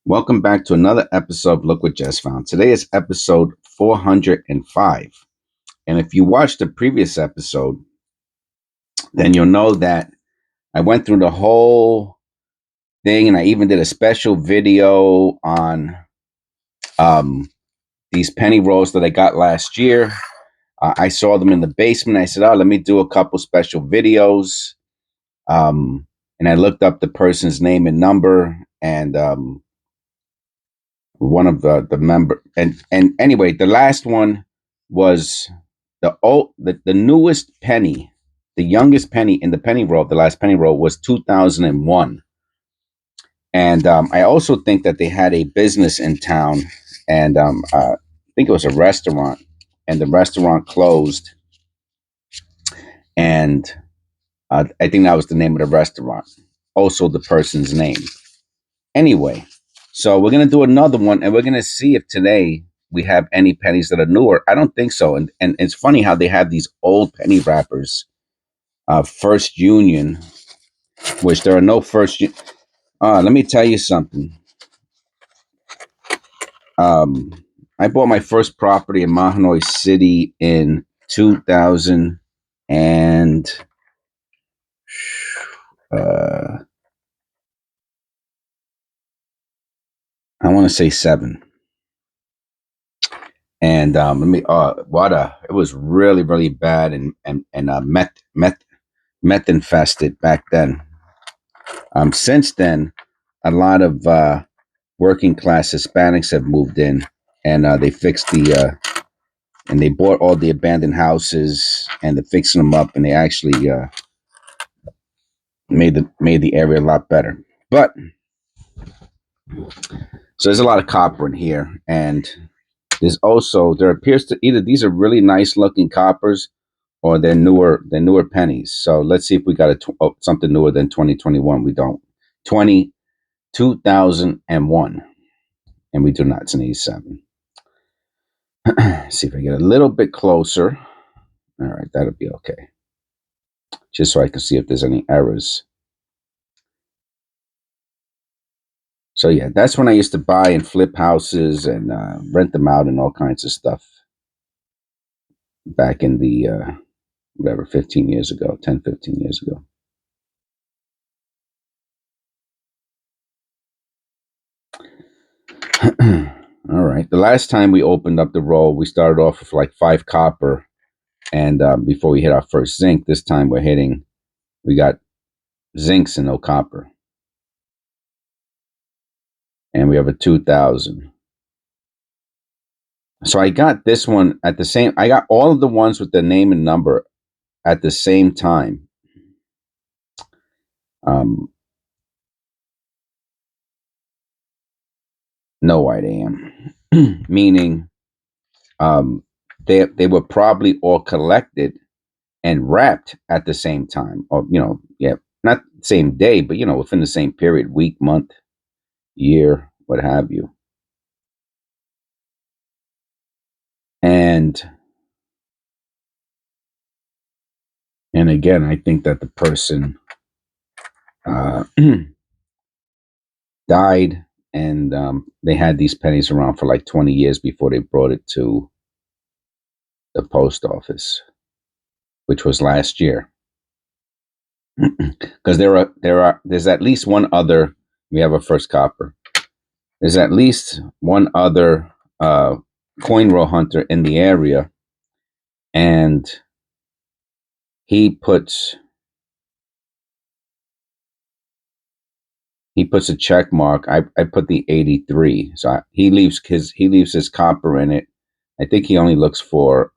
Welcome back to another episode of Look What Just Found. Today is episode 405. And if you watched the previous episode, then you'll know that I went through the whole thing and I even did a special video on these penny rolls that I got last year. I saw them in the basement. I said, let me do a couple special videos. And I looked up the person's name and number, and one of the member, and anyway, the last one was the newest penny, the youngest penny in the penny roll. The last penny roll was 2001. And I also think that they had a business in town, and I think it was a restaurant, and the restaurant closed, and I think that was the name of the restaurant, also the person's name. Anyway, so we're going to do another one, and we're going to see if today we have any pennies that are newer. I don't think so. And it's funny how they have these old penny wrappers. First Union, which there are no First Union. Let me tell you something. I bought my first property in Mahanoy City in 2000 and I want to say 7. And it was really, really bad and meth infested back then. Since then, a lot of working class Hispanics have moved in, and they fixed and they bought all the abandoned houses, and they're fixing them up, and they actually made the area a lot better. But so there's a lot of copper in here, and there appears to either these are really nice looking coppers, or they're newer pennies. So let's see if we got something newer than 2021. We don't. 2001, and we do not. It's an 87. See if I get a little bit closer. All right, that'll be okay. Just so I can see if there's any errors. So yeah, that's when I used to buy and flip houses and rent them out and all kinds of stuff. Back in the 15 years ago, 10, 15 years ago. All right. The last time we opened up the roll, we started off with like 5 copper, and before we hit our first zinc, this time we got zincs and no copper, and we have a 2000. So I got this one at the same. I got all of the ones with the name and number at the same time. No white AM, meaning they were probably all collected and wrapped at the same time, or not the same day, but within the same period, week, month, year, what have you. And again, I think that the person died, and they had these pennies around for like 20 years before they brought it to the post office, which was last year. Because there's at least one other. We have a first copper. There's at least one other coin roll hunter in the area, and he puts a check mark. I put the 83, so he leaves his copper in it. I think he only looks for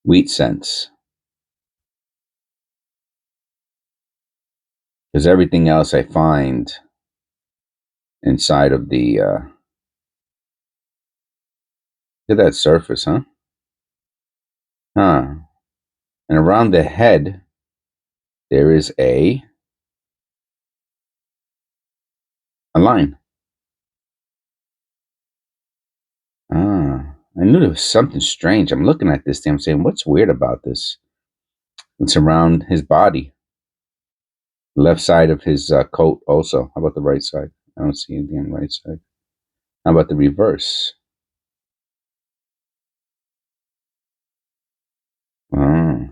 wheat cents, because everything else I find inside of the look at that surface, huh? And around the head there is a line. I knew there was something strange. I'm looking at this thing. I'm saying, what's weird about this? It's around his body. Left side of his coat also. How about the right side? I don't see anything on the right side. How about the reverse? Oh.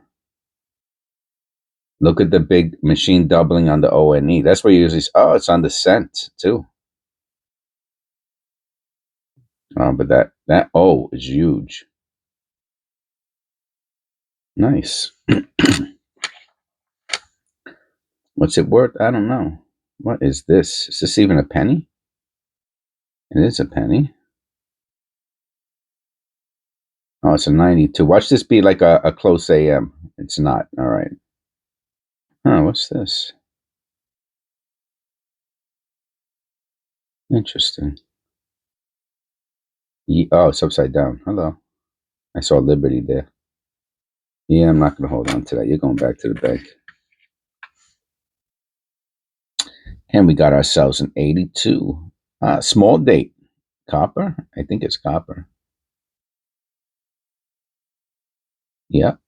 Look at the big machine doubling on the O-N-E. That's where you usually. Oh, it's on the cent too. But that O is huge. Nice. What's it worth? I don't know. What is this? Is this even a penny? It is a penny. Oh, it's a 92. Watch this be like a close AM. It's not. All right. Oh, what's this? Interesting. Oh, it's upside down. Hello. I saw Liberty there. Yeah, I'm not going to hold on to that. You're going back to the bank. And we got ourselves an 82. Small date. Copper? I think it's copper. Yep.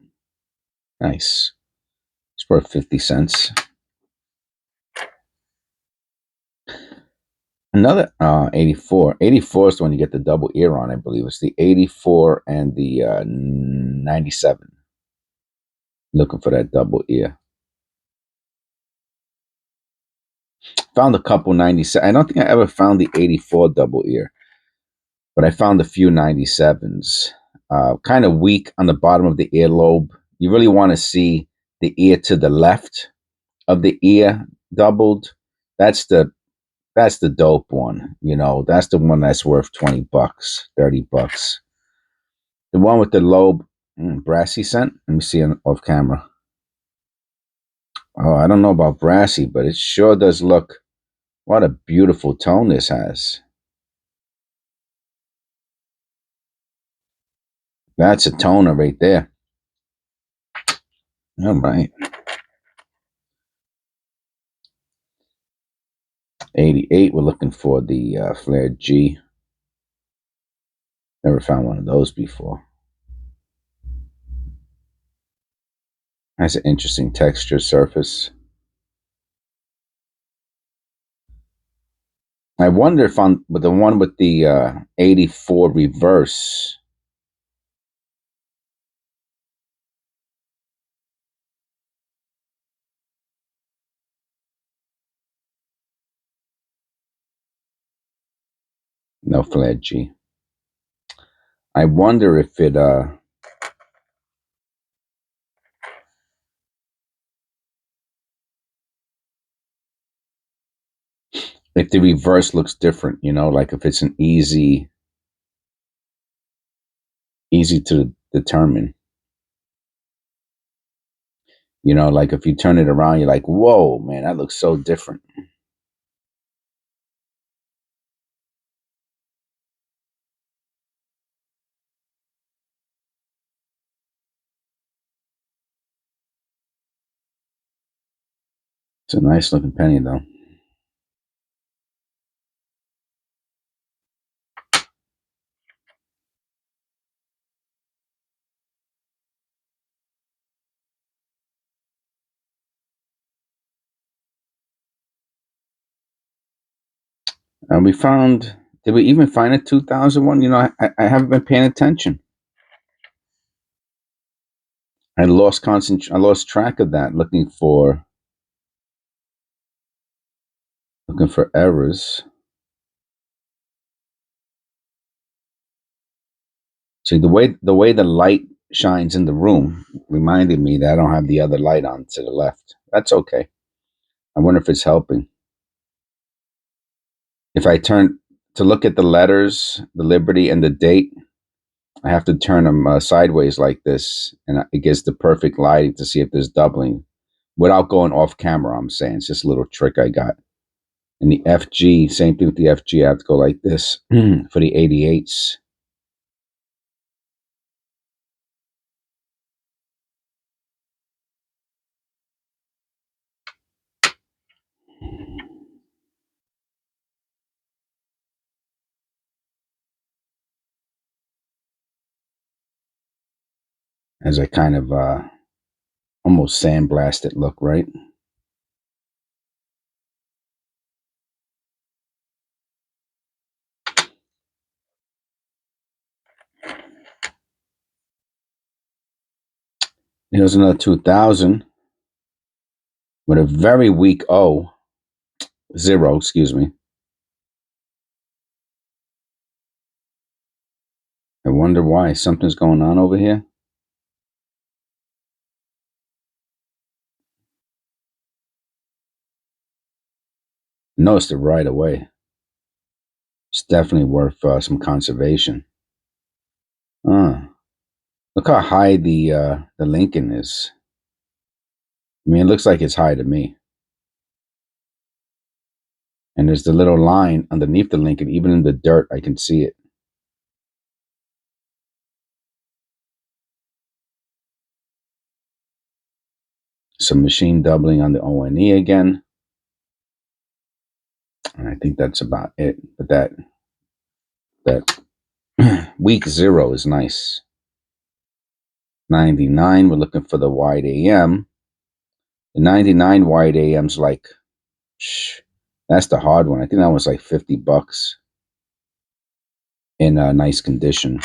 Nice. It's worth 50 cents. Another 84. 84 is the one you get the double ear on, I believe. It's the 84 and the 97. Looking for that double ear. Found a couple 97. I don't think I ever found the 84 double ear, but I found a few 97s. Kind of weak on the bottom of the earlobe. You really want to see the ear to the left of the ear doubled. That's the dope one. You know, that's the one that's worth $20, $30. The one with the lobe, brassy scent. Let me see it off camera. Oh, I don't know about brassy, but it sure does look. What a beautiful tone this has. That's a toner right there. All right. 88. We're looking for the Flare G. Never found one of those before. Has an interesting texture surface. I wonder if on with the one with the 84 reverse. No Flare G. I wonder if it if the reverse looks different, you know, like if it's an easy to determine. You know, like if you turn it around, you're like, whoa, man, that looks so different. It's a nice looking penny, though. And we found, did we even find a 2001? You know, I haven't been paying attention. I lost track of that, looking for errors. See, the way the light shines in the room reminded me that I don't have the other light on to the left. That's okay. I wonder if it's helping. If I turn to look at the letters, the Liberty and the date, I have to turn them sideways like this, and it gives the perfect lighting to see if there's doubling without going off camera. I'm saying it's just a little trick I got. And the FG, same thing with the FG. I have to go like this for the 88s. As I kind of almost sandblasted look, right? Here's another 2000 with a very weak zero, excuse me. I wonder why. Something's going on over here. Noticed it right away. It's definitely worth some conservation. Look how high the Lincoln is. I mean, it looks like it's high to me. And there's the little line underneath the Lincoln. Even in the dirt, I can see it. Some machine doubling on the ONE again. And I think that's about it. But that week zero is nice. 99, we're looking for the wide AM. The 99 wide AM's like, that's the hard one. I think that was like $50 in nice condition.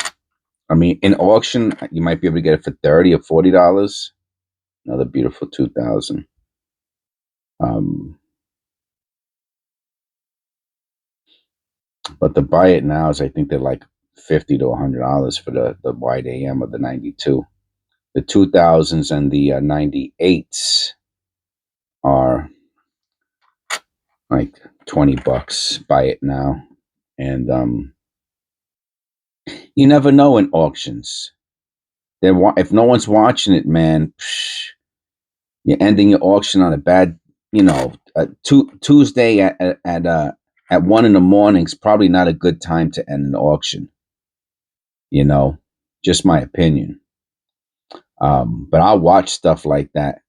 I mean, in auction, you might be able to get it for $30 or $40. Another beautiful 2000. But to buy it now is, I think they're like $50 to $100 for the wide AM of the 92. The 2000s and the 98s are like $20. Buy it now. And you never know in auctions. If no one's watching it, man, you're ending your auction on a bad, Tuesday at 1 in the morning is probably not a good time to end an auction. Just my opinion. But I'll watch stuff like that,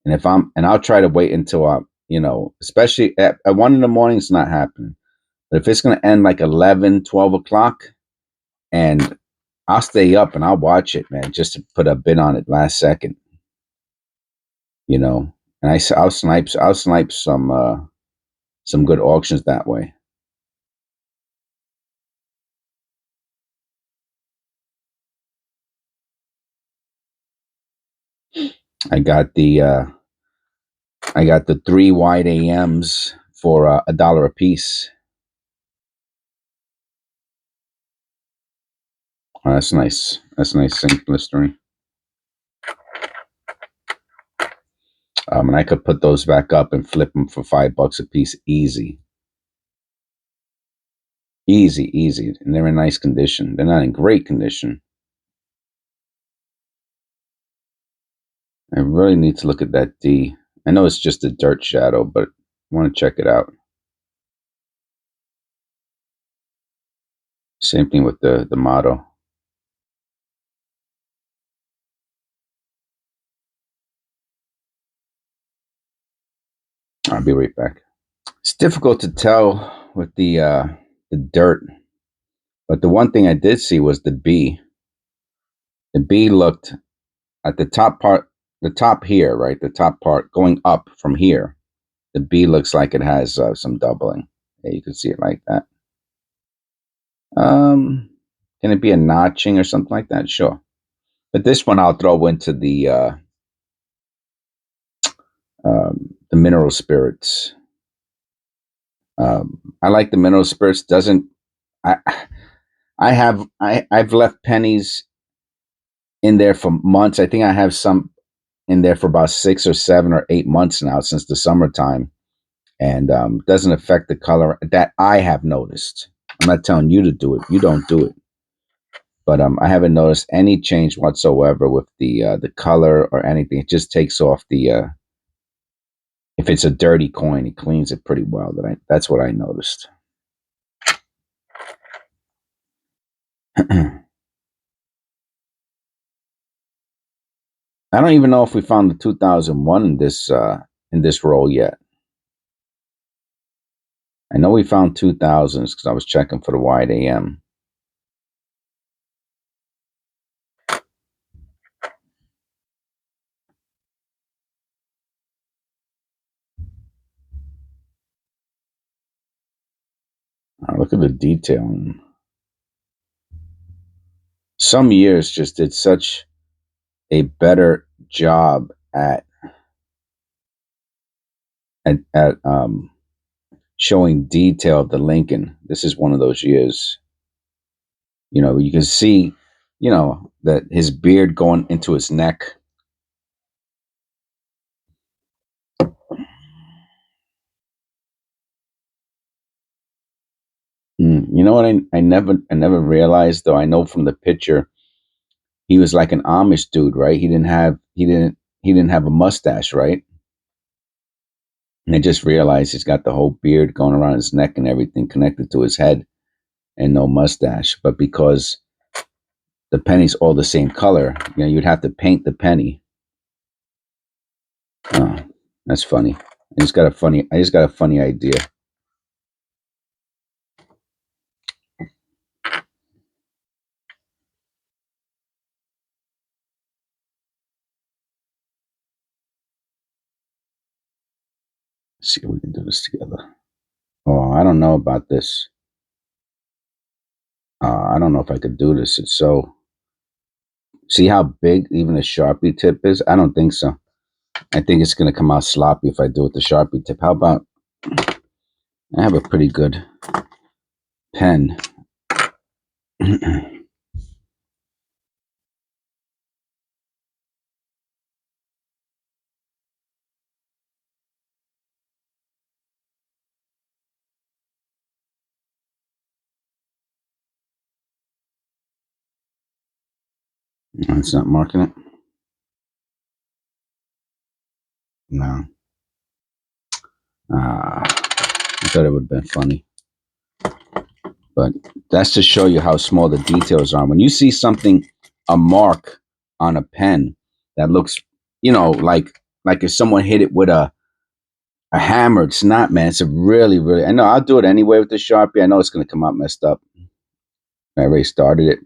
and I'll try to wait until especially at 1 in the morning, it's not happening. But if it's going to end like 11, 12 o'clock, and I'll stay up and I'll watch it, man, just to put a bid on it last second. And I'll snipe some good auctions that way. I got the 3 wide AMs for $1 a piece. Oh, that's nice. That's nice zinc blistering. And I could put those back up and flip them for $5 a piece, easy. Easy. And they're in nice condition. They're not in great condition. I really need to look at that D. I know it's just a dirt shadow, but I want to check it out. Same thing with the motto. I'll be right back. It's difficult to tell with the dirt, but the one thing I did see was the B. The B looked at the top part, the top here, right? The top part going up from here. The B looks like it has some doubling. Yeah, you can see it like that. Can it be a notching or something like that? Sure. But this one I'll throw into the mineral spirits. I like the mineral spirits. I've left pennies in there for months. I think I have some in there for about 6 or 7 or 8 months now, since the summertime, and doesn't affect the color that I have noticed. I'm not telling you to do it. You don't do it. But I haven't noticed any change whatsoever with the color or anything. It just takes off the if it's a dirty coin, it cleans it pretty well. That's what I noticed. I don't even know if we found the 2001 in this roll yet. I know we found 2000s because I was checking for the wide AM. Look at the detail. Some years just did such a better job at showing detail of the Lincoln. This is one of those years. You can see, that his beard going into his neck. You know what? I never realized though. I know from the picture he was like an Amish dude, right? He didn't have a mustache, right? And I just realized he's got the whole beard going around his neck and everything connected to his head and no mustache. But because the penny's all the same color, you'd have to paint the penny. Oh, that's funny. I just got a funny idea. Let's see if we can do this together. Oh, I don't know about this. I don't know if I could do this. It's so. See how big even a Sharpie tip is? I don't think so. I think it's going to come out sloppy if I do it with the Sharpie tip. How about I have a pretty good pen. It's not marking it. No. I thought it would have been funny. But that's to show you how small the details are. When you see something, a mark on a pen that looks, like if someone hit it with a hammer, it's not, man. It's a really, really, I know I'll do it anyway with the Sharpie. I know it's going to come out messed up. I already started it.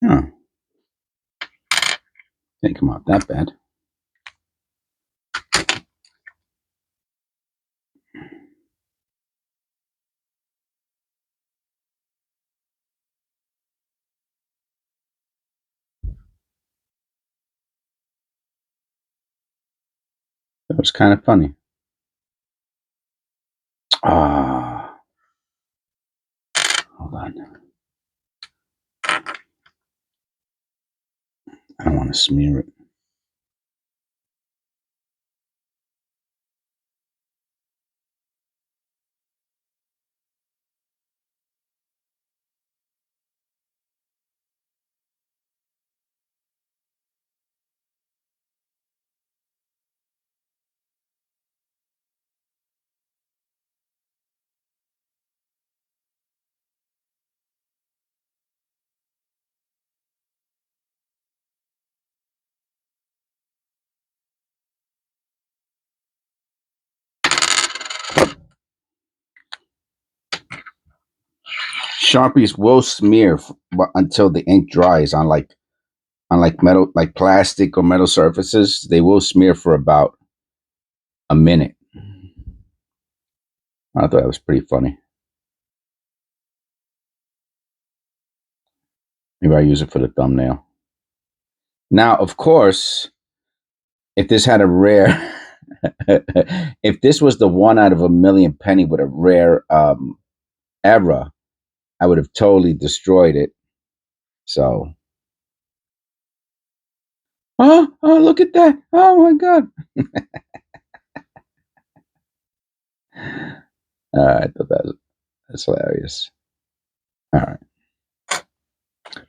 Huh. Didn't come out that bad. That was kind of funny. Ah, hold on. I don't want to smear it. Sharpies will smear until the ink dries on like metal, like plastic or metal surfaces. They will smear for about a minute. I thought that was pretty funny. Maybe I use it for the thumbnail. Now, of course, if this had a rare, if this was the one out of a million penny with a rare era, I would have totally destroyed it. So, oh, look at that! Oh my god! I thought that's hilarious. All right,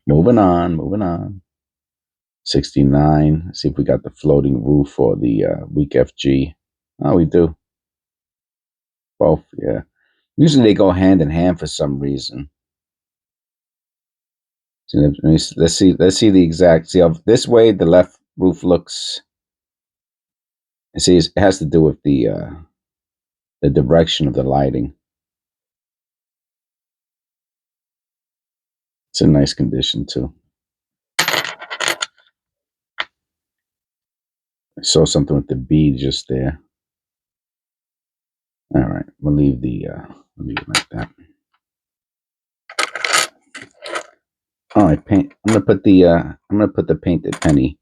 moving on. 69. Let's see if we got the floating roof or the weak FG. Oh, we do. Both, yeah. Usually they go hand in hand for some reason. So let's see the exact. See how this way the left roof looks. See, it has to do with the direction of the lighting. It's in nice condition too. I saw something with the bead just there. All right, we'll leave it like that. Oh, I'm gonna put the painted penny.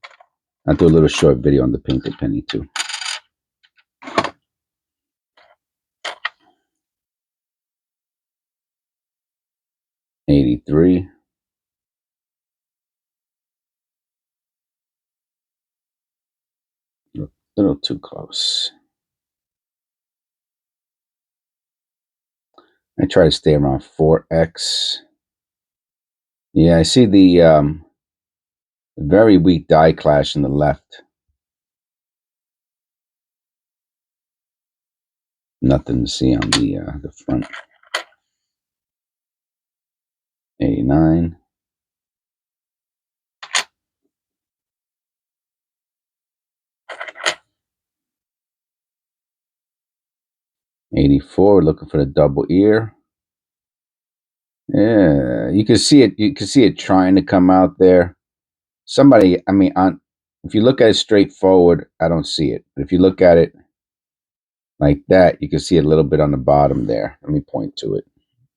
I'll do a little short video on the painted penny too. 83. A little too close. I try to stay around 4x. Yeah, I see the very weak die clash in the left. Nothing to see on the front. 89. 84. Looking for the double ear. Yeah, you can see it. You can see it trying to come out there. Somebody, I mean, if you look at it straight forward, I don't see it. But if you look at it like that, you can see it a little bit on the bottom there. Let me point to it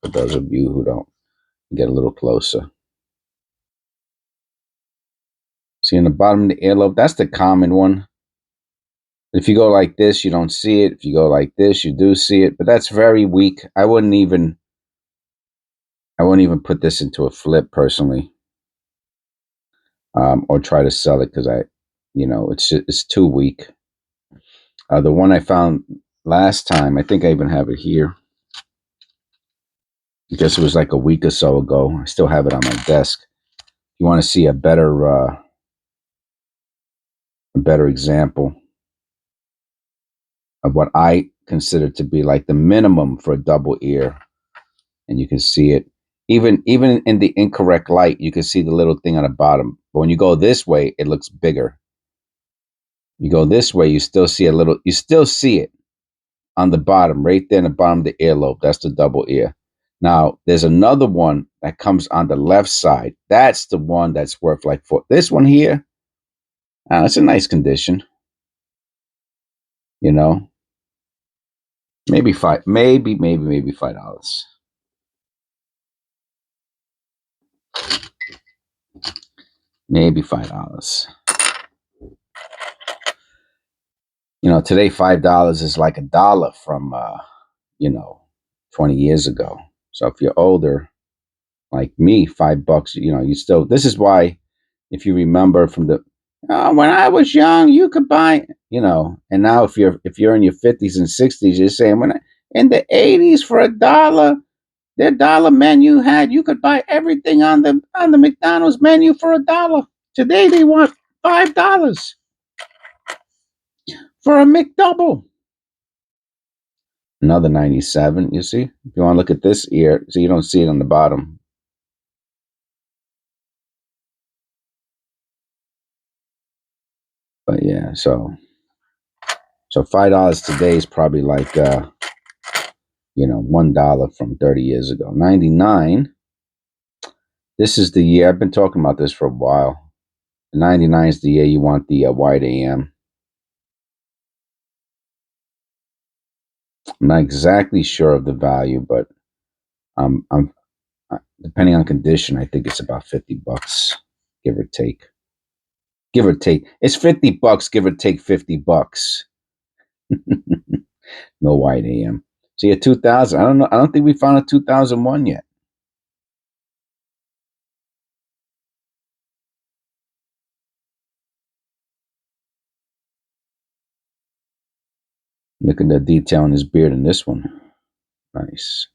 for those of you who don't get a little closer. See in the bottom of the earlobe, that's the common one. If you go like this, you don't see it. If you go like this, you do see it. But that's very weak. I wouldn't even put this into a flip personally, or try to sell it because it's too weak. The one I found last time, I think I even have it here. I guess it was like a week or so ago. I still have it on my desk. You want to see a better example of what I consider to be like the minimum for a double ear, and you can see it even in the incorrect light. You can see the little thing on the bottom, but when you go this way, it looks bigger. You go this way, you still see it on the bottom, right there in the bottom of the earlobe. That's the double ear. Now, there's another one that comes on the left side. That's the one that's worth like this one here. It's a nice condition. You know, maybe $5. Maybe $5. Maybe $5. Today $5 is like $1 from 20 years ago. So if you're older, like me, $5, you still. This is why, if you remember from when I was young, you could buy, and now if you're in your 50s and 60s, you're saying in the 80s for $1, their dollar menu you could buy everything on the McDonald's menu for $1. Today they want $5 for a McDouble. Another 97, you see? If you want to look at this ear, so you don't see it on the bottom. But yeah, so $5 today is probably like $1 from 30 years ago. 99. This is the year, I've been talking about this for a while. 99 is the year you want the wide AM. I'm not exactly sure of the value, but I'm depending on condition, I think it's about $50, give or take. Give or take. It's $50, give or take $50. No wide AM. See, a 2000. I don't know. I don't think we found a 2001 yet. Look at the detail in his beard in this one. Nice.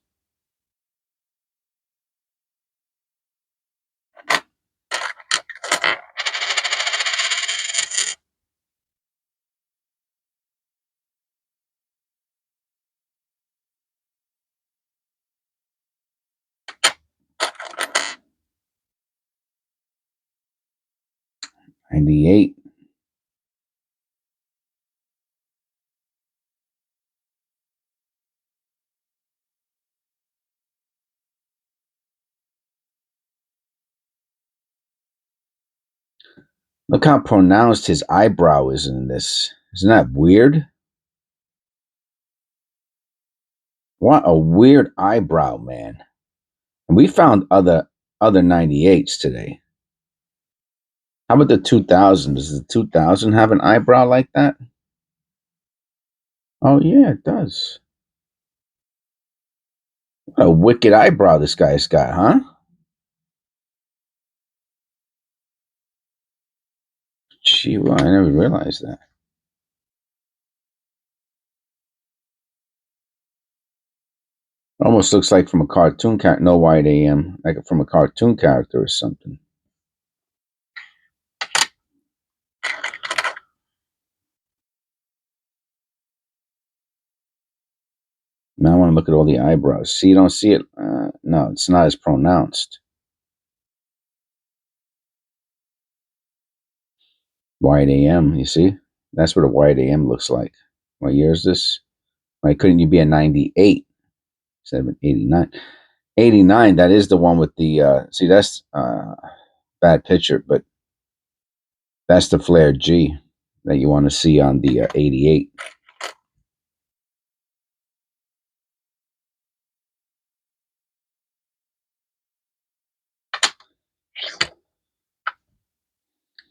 $98. Look how pronounced his eyebrow is in this. Isn't that weird? What a weird eyebrow, man. And we found other 98s today. How about the 2000? Does the 2000 have an eyebrow like that? Oh yeah, it does. What a wicked eyebrow this guy's got, huh? Gee, well, I never realized that. Almost looks like from a cartoon character. No white AM, like from a cartoon character or something. Now I want to look at all the eyebrows. See, you don't see it. No, it's not as pronounced. White AM, you see? That's what a white AM looks like. What year is this? Why couldn't you be a 98? 89. 89, that is the one with the, see, that's bad picture, but that's the flare G that you want to see on the 88.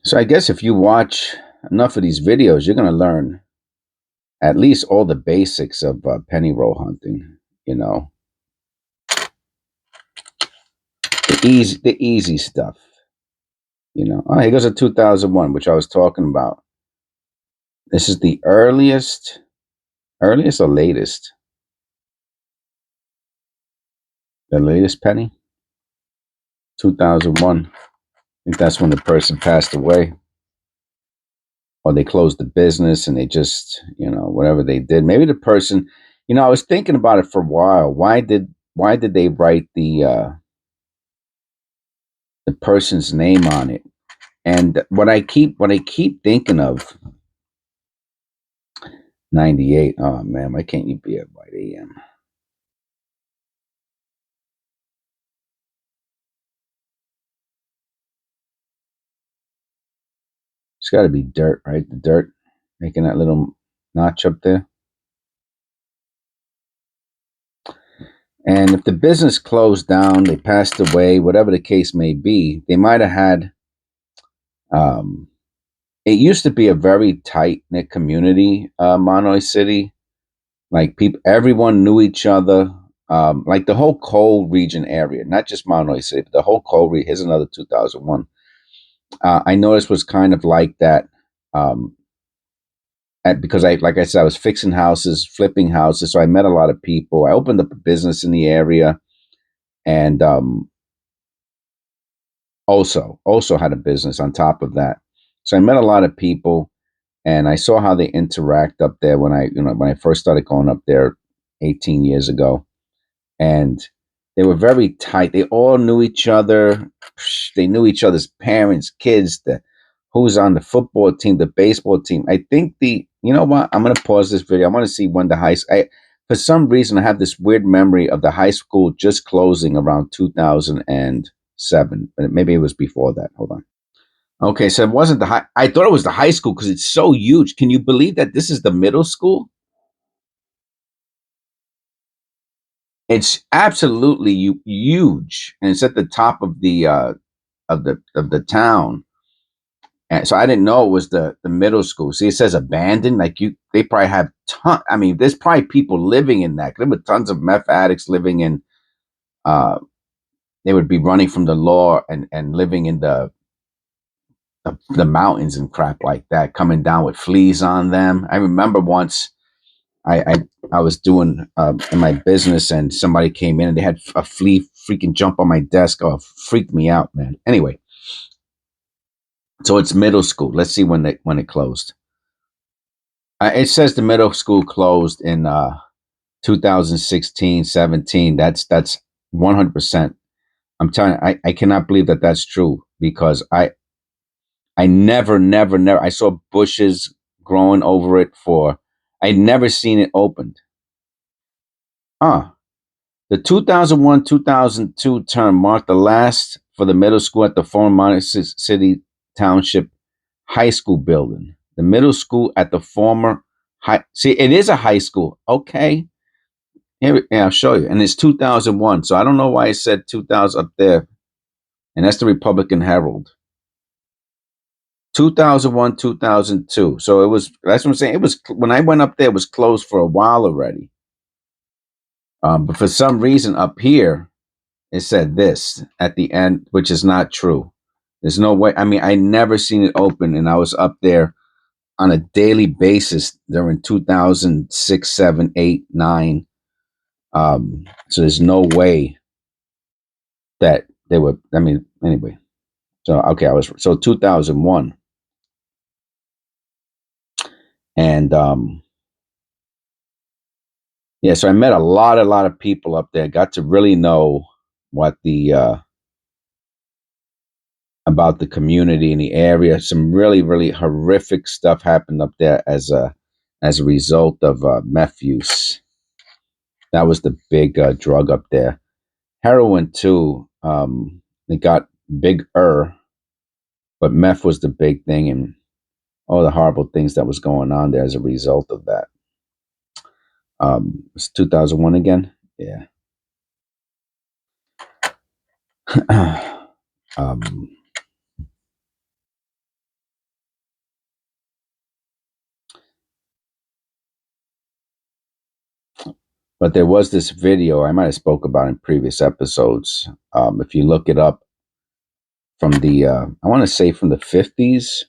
So I guess if you watch enough of these videos, you're going to learn at least all the basics of penny roll hunting. You know, the easy stuff. You know, oh, here goes a 2001, which I was talking about. This is the earliest or latest? The latest penny, 2001. I think that's when the person passed away, or they closed the business and they just, you know, whatever they did. Maybe the person, you know, I was thinking about it for a while. Why did they write the person's name on it? And what I keep thinking of, 98. Oh man, why can't you be at white AM? It's got to be dirt, right? The dirt making that little notch up there. And if the business closed down, they passed away, whatever the case may be, they might have had. Um, it used to be a very tight knit community, Mahanoy City. Like people, everyone knew each other. Like the whole coal region area, not just Mahanoy City, but the whole coal region. Here's another 2001. I noticed was kind of like that. Um, because like I said, I was fixing houses, flipping houses, so I met a lot of people. I opened up a business in the area, and also had a business on top of that. So I met a lot of people, and I saw how they interact up there when I first started going up there 18 years ago, and they were very tight. They all knew each other. They knew each other's parents, kids, the who's on the football team, the baseball team. I think you know what? I'm gonna pause this video. I want to see when the high school. For some reason, I have this weird memory of the high school just closing around 2007, but maybe it was before that. Hold on. Okay, so it wasn't the high. I thought it was the high school because it's so huge. Can you believe that this is the middle school? It's absolutely huge, and it's at the top of the town. And so I didn't know it was the middle school. See, it says abandoned. Like they probably have ton. I mean, there's probably people living in that. There were tons of meth addicts living in. Uh, they would be running from the law and living in the mountains and crap like that, coming down with fleas on them. I remember once I was doing in my business and somebody came in and they had a flea freaking jump on my desk. Oh, it freaked me out, man. Anyway, so it's middle school. Let's see when it closed. It says the middle school closed in 2016, 17. That's 100%. I'm telling you, I cannot believe that that's true because I never I saw bushes growing over it for I'd never seen it opened. The 2001-2002 term marked the last for the middle school at the former Mahanoy City Township high school building. The middle school at the former high. See, it is a high school. Okay. Here, yeah, I'll show you. And it's 2001. So I don't know why it said 2000 up there. And that's the Republican Herald. 2001, 2002. So it was, that's what I'm saying. It was, when I went up there, it was closed for a while already. But for some reason up here, it said this at the end, which is not true. There's no way. I mean, I never seen it open, and I was up there on a daily basis during 2006, 7, 8, 9. So there's no way that they were. I mean, anyway. So okay, I was so 2001, and yeah. So I met a lot of people up there. Got to really know what the about the community in the area. Some really horrific stuff happened up there as a result of meth use. That was the big drug up there. Heroin too. It got bigger, but meth was the big thing, and all the horrible things that was going on there as a result of that. It's 2001 again. Yeah. um, but there was this video I might have spoke about in previous episodes. If you look it up, from the I want to say from the 50s.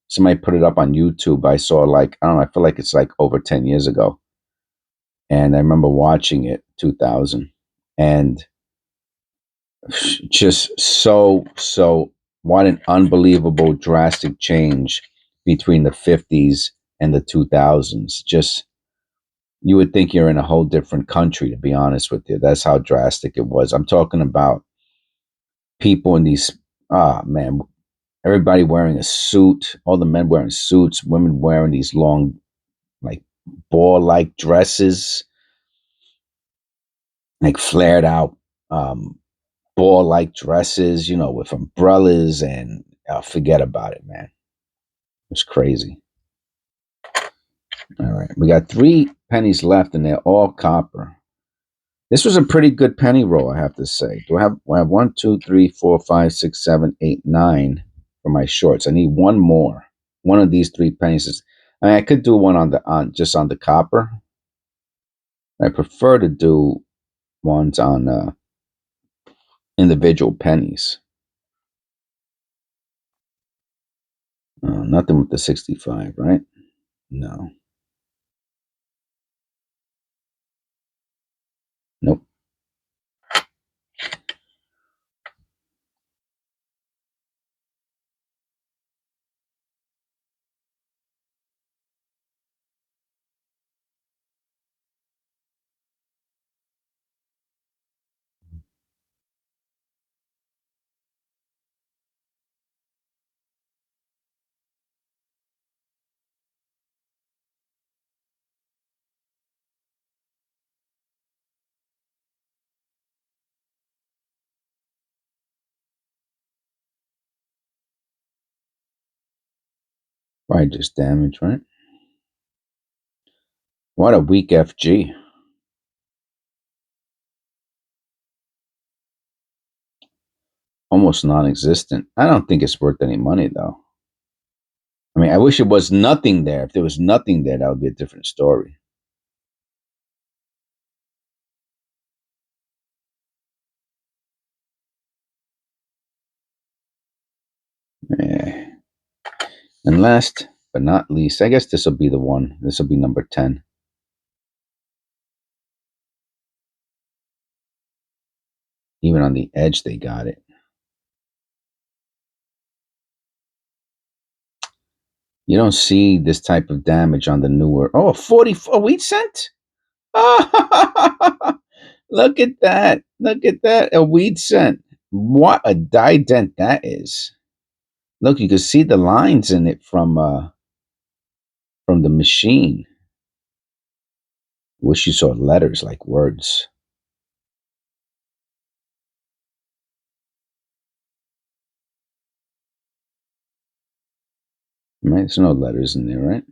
Somebody put it up on YouTube. I saw, like, I don't know, I feel like it's like over 10 years ago. And I remember watching it 2000, and just so what an unbelievable drastic change between the 50s and the 2000s. Just, you would think you're in a whole different country, to be honest with you. That's how drastic it was. I'm talking about people in these, ah man, everybody wearing a suit, all the men wearing suits, women wearing these long, like, ball like dresses, like flared out um, ball like dresses, with umbrellas, and forget about it, man. It was crazy. All right. We got 3 pennies left, and they're all copper. This was a pretty good penny roll, I have to say. I have 1, 2, 3, 4, 5, 6, 7, 8, 9 for my shorts. I need one more. One of these 3 pennies is, I mean, I could do one on just on the copper. I prefer to do ones on individual pennies. Nothing with the 65, right? No. Nope. Probably just damage, right? What a weak FG. Almost non-existent. I don't think it's worth any money, though. I mean, I wish it was nothing there. If there was nothing there, that would be a different story. Yeah. And last but not least, I guess this will be the one. This will be number 10. Even on the edge, they got it. You don't see this type of damage on the newer. Oh, a wheat cent? Oh, look at that. Look at that. A wheat cent. What a die dent that is. Look, you can see the lines in it from the machine. Wish you saw letters like words. Right? There's no letters in there, right?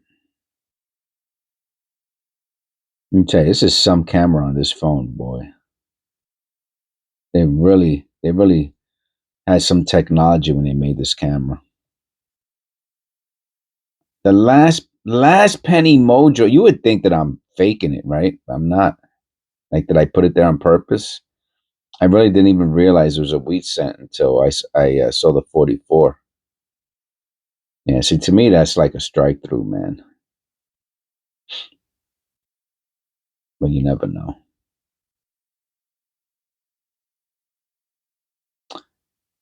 Let me tell you, this is some camera on this phone, boy. They really had some technology when they made this camera. The last penny mojo, you would think that I'm faking it, right? I'm not. Like, did I put it there on purpose? I really didn't even realize it was a wheat cent until I saw the 44. Yeah, see, to me, that's like a strike through, man. But you never know.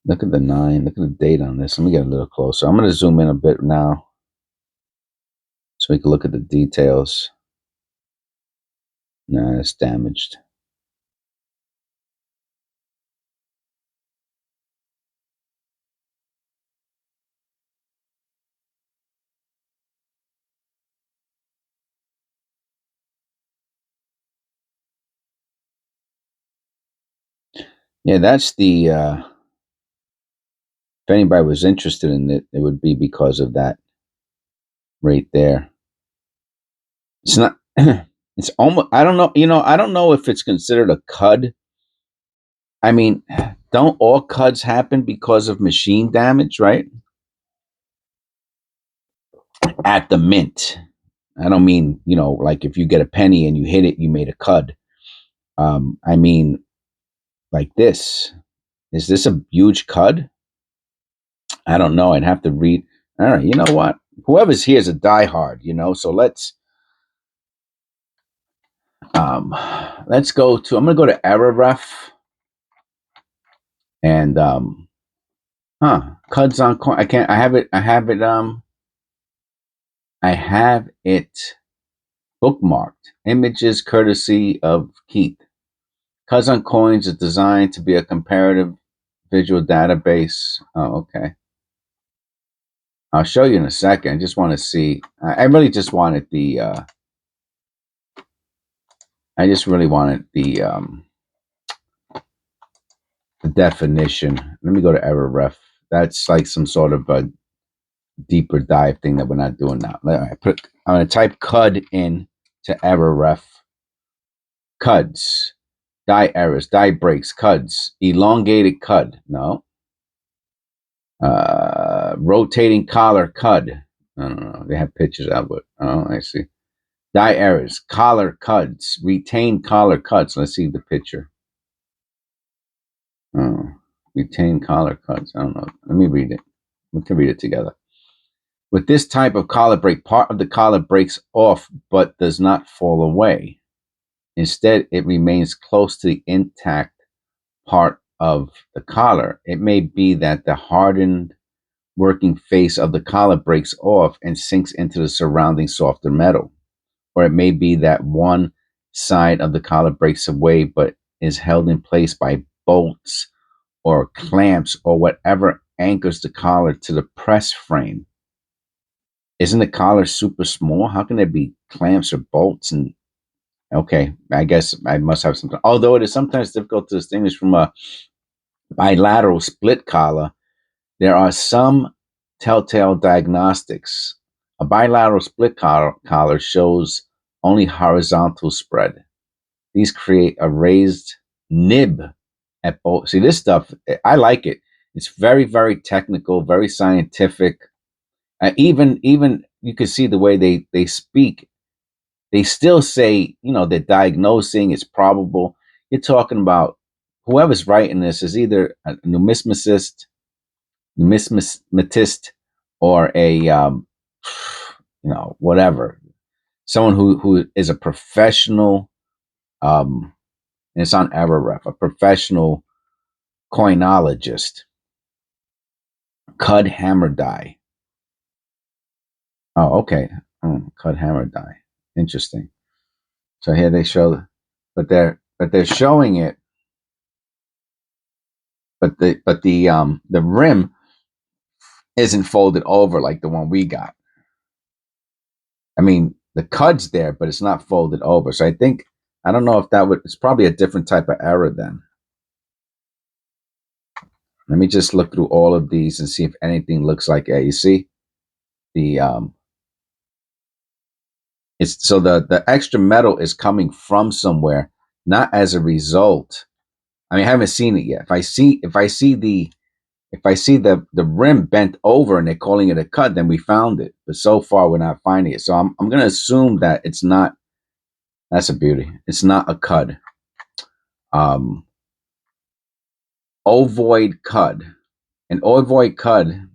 Look at the 9. Look at the date on this. Let me get a little closer. I'm going to zoom in a bit now so we can look at the details. Nah, it's damaged. Yeah, that's the. If anybody was interested in it, it would be because of that right there. It's not. It's almost. I don't know. I don't know if it's considered a cud. I mean, don't all cuds happen because of machine damage, right? At the mint. I don't mean, like if you get a penny and you hit it, you made a cud. I mean, like this. Is this a huge cud? I don't know. I'd have to read. All right, you know what? Whoever's here is a diehard, so um let's go to I'm gonna go to error ref and cuds on coin. I can't I have it bookmarked. Images courtesy of Keith. Cuds on coins is designed to be a comparative visual database. Oh, okay. I'll show you in a second. I just want to see. I really just wanted the. I just really wanted the definition. Let me go to error ref. That's like some sort of a deeper dive thing that we're not doing now. I'm going to type cud in to error ref. Cuds, die errors, die breaks, cuds, elongated cud. No. Rotating collar cud. I don't know. They have pictures of it. Oh, I see. Die errors, collar cuds, retained collar cuds. Let's see the picture. Oh, retained collar cuds. I don't know. Let me read it. We can read it together. With this type of collar break, part of the collar breaks off but does not fall away. Instead, it remains close to the intact part of the collar. It may be that the hardened working face of the collar breaks off and sinks into the surrounding softer metal. Or it may be that one side of the collar breaks away but is held in place by bolts or clamps or whatever anchors the collar to the press frame. Isn't the collar super small? How can there be clamps or bolts? And okay, I guess I must have something. Although it is sometimes difficult to distinguish from a bilateral split collar, there are some telltale diagnostics. A bilateral split collar shows only horizontal spread. These create a raised nib at both. See, this stuff, I like it. It's very, very technical, very scientific. Even you can see the way they speak. They still say, they're diagnosing. It's probable. You're talking about whoever's writing this is either a numismatist, or a whatever, someone who is a professional. And it's on error ref, a professional coinologist. Cud hammer die. Oh, okay. Cud hammer die. Interesting. So here they show, but they're showing it, but the rim isn't folded over like the one we got. I mean, the cud's there, but it's not folded over. So I don't know if it's probably a different type of error then. Let me just look through all of these and see if anything looks like A. You see? the it's so the extra metal is coming from somewhere, not as a result. I mean, I haven't seen it yet. If I see the rim bent over and they're calling it a cut, then we found it. But so far, we're not finding it. So I'm going to assume that it's not. That's a beauty. It's not a cud. Um, Ovoid cud. An ovoid cud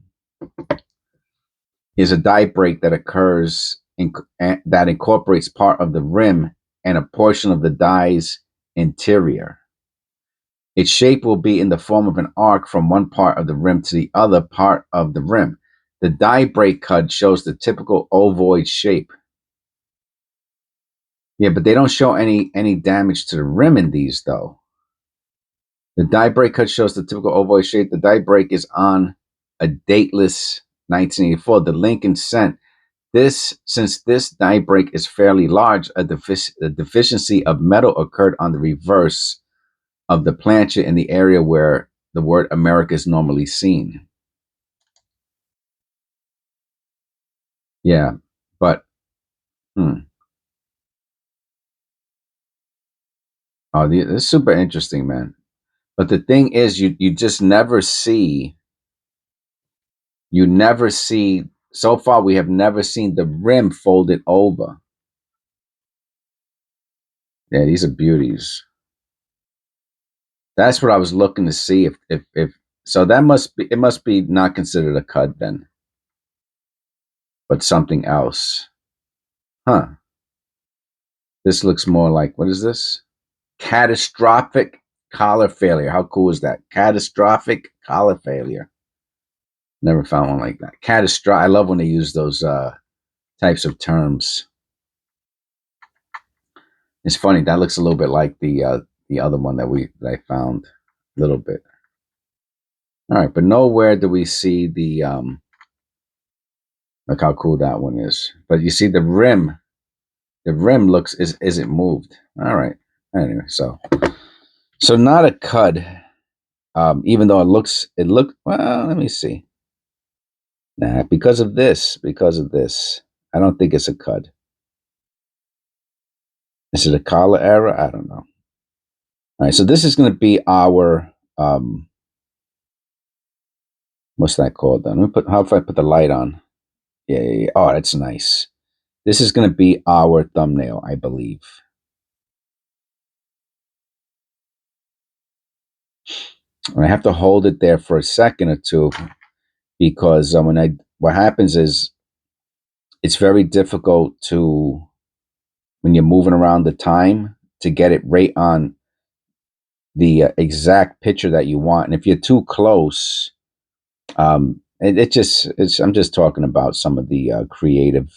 is a die break that occurs that incorporates part of the rim and a portion of the die's interior. Its shape will be in the form of an arc from one part of the rim to the other part of the rim. The die break cud shows the typical ovoid shape. Yeah, but they don't show any damage to the rim in these though. The die break cut shows the typical ovoid shape. The die break is on a dateless 1984. The Lincoln sent this since this die break is fairly large. A deficiency of metal occurred on the reverse of the planchet in the area where the word America is normally seen. Yeah, but oh, this is super interesting, man. But the thing is, you just never see. You never see. So far, we have never seen the rim folded over. Yeah, these are beauties. That's what I was looking to see if so that must be not considered a cut then, but something else. Huh. This looks more like, what is this? Catastrophic collar failure. How cool is that? Catastrophic collar failure. Never found one like that. Catastrophic. I love when they use those types of terms. It's funny, that looks a little bit like the other one that I found a little bit. All right, but nowhere do we see the look how cool that one is. But you see the rim. The rim looks isn't moved. All right. Anyway, so not a cud. Even though it looked well. Let me see. Nah, because of this. I don't think it's a cud. Is it a collar error? I don't know. All right, so this is going to be our what's that called? Then let me put. How if I put the light on? Yeah. Oh, that's nice. This is going to be our thumbnail, I believe. And I have to hold it there for a second or two because what happens is it's very difficult to when you're moving around the time to get it right on the exact picture that you want. And if you're too close, I'm just talking about some of the creative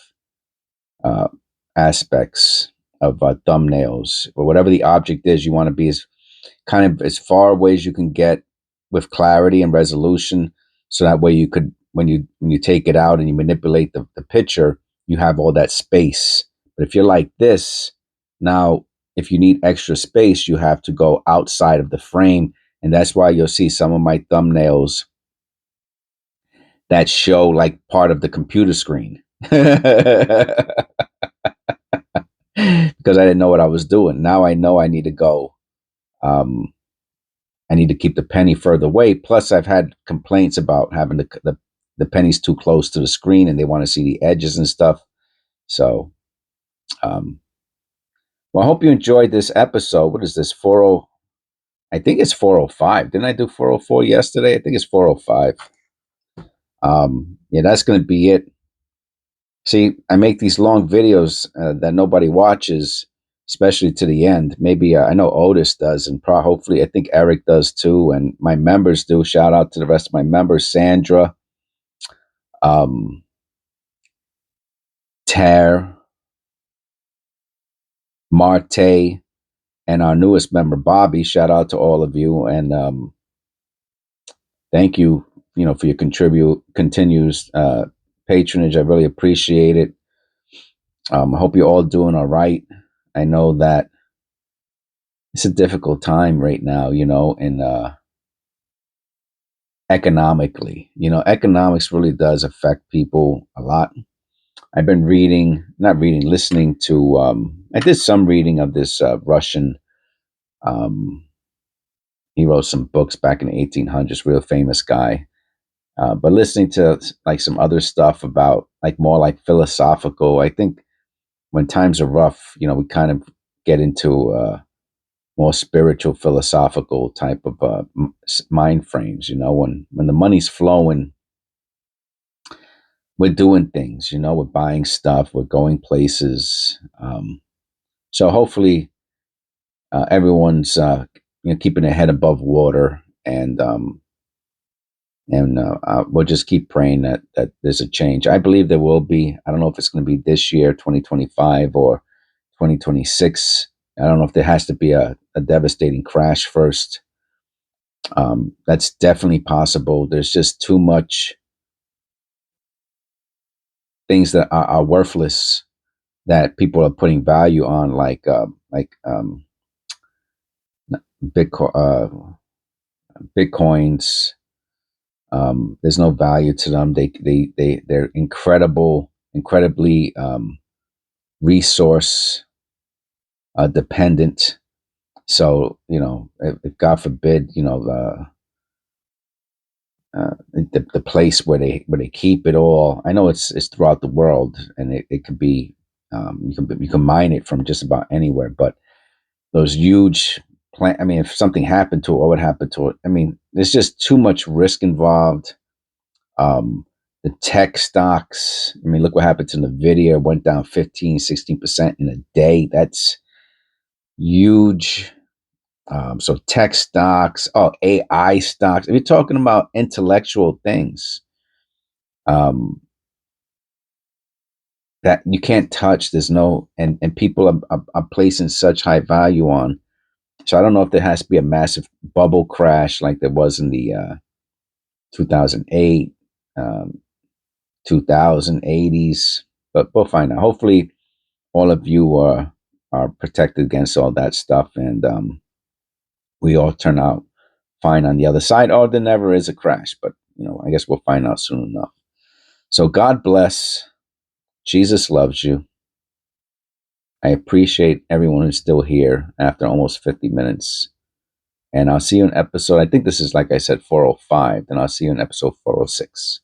uh, aspects of thumbnails or whatever the object is. You want to be as far away as you can get with clarity and resolution, so that way you could when you take it out and you manipulate the picture, you have all that space. But if you're like this now, if you need extra space, you have to go outside of the frame, and that's why you'll see some of my thumbnails that show like part of the computer screen. Because I didn't know what I was doing. Now I know I need to go. I need to keep the penny further away. Plus, I've had complaints about having the pennies too close to the screen, and they want to see the edges and stuff. So, well, I hope you enjoyed this episode. What is this? 40? I think it's 405. Didn't I do 404 yesterday? I think it's 405. Yeah, that's going to be it. See, I make these long videos that nobody watches, especially to the end. Maybe I know Otis does, and hopefully I think Eric does too, and my members do. Shout out to the rest of my members: Sandra, um, Tare, MAR-TAY, and our newest member Bobby. Shout out to all of you, and thank you, for your continues patronage. I really appreciate it. I hope you're all doing all right. I know that it's a difficult time right now, and economically. Economics really does affect people a lot. I've been reading, not reading, listening to. I did some reading of this Russian. Um, he wrote some books back in the 1800s. Real famous guy. But listening to like some other stuff about like more like philosophical. I think when times are rough, we kind of get into more spiritual, philosophical type of mind frames. When the money's flowing, we're doing things. We're buying stuff, we're going places. So hopefully, everyone's keeping their head above water, and we'll just keep praying that there's a change. I believe there will be. I don't know if it's going to be this year, 2025, or 2026. I don't know if there has to be a devastating crash first. That's definitely possible. There's just too much things that are worthless that people are putting value on, like Bitcoin, bitcoins. There's no value to them. They're incredibly resource dependent. So if God forbid, the place where they keep it all. I know it's throughout the world, and it could be, you can mine it from just about anywhere. But those huge plant. I mean, if something happened to it, what would happen to it? I mean, there's just too much risk involved. Um, the tech stocks. I mean, look what happened to Nvidia. It went down 15, 16% in a day. That's huge. So tech stocks, AI stocks. If you're talking about intellectual things, um, that you can't touch. There's no, and people are placing such high value on. So I don't know if there has to be a massive bubble crash like there was in the 2008, 2080s, but we'll find out. Hopefully, all of you are protected against all that stuff, and we all turn out fine on the other side, or there never is a crash. But I guess we'll find out soon enough. So God bless. Jesus loves you. I appreciate everyone who's still here after almost 50 minutes. And I'll see you in episode, I think this is, like I said, 405. Then I'll see you in episode 406.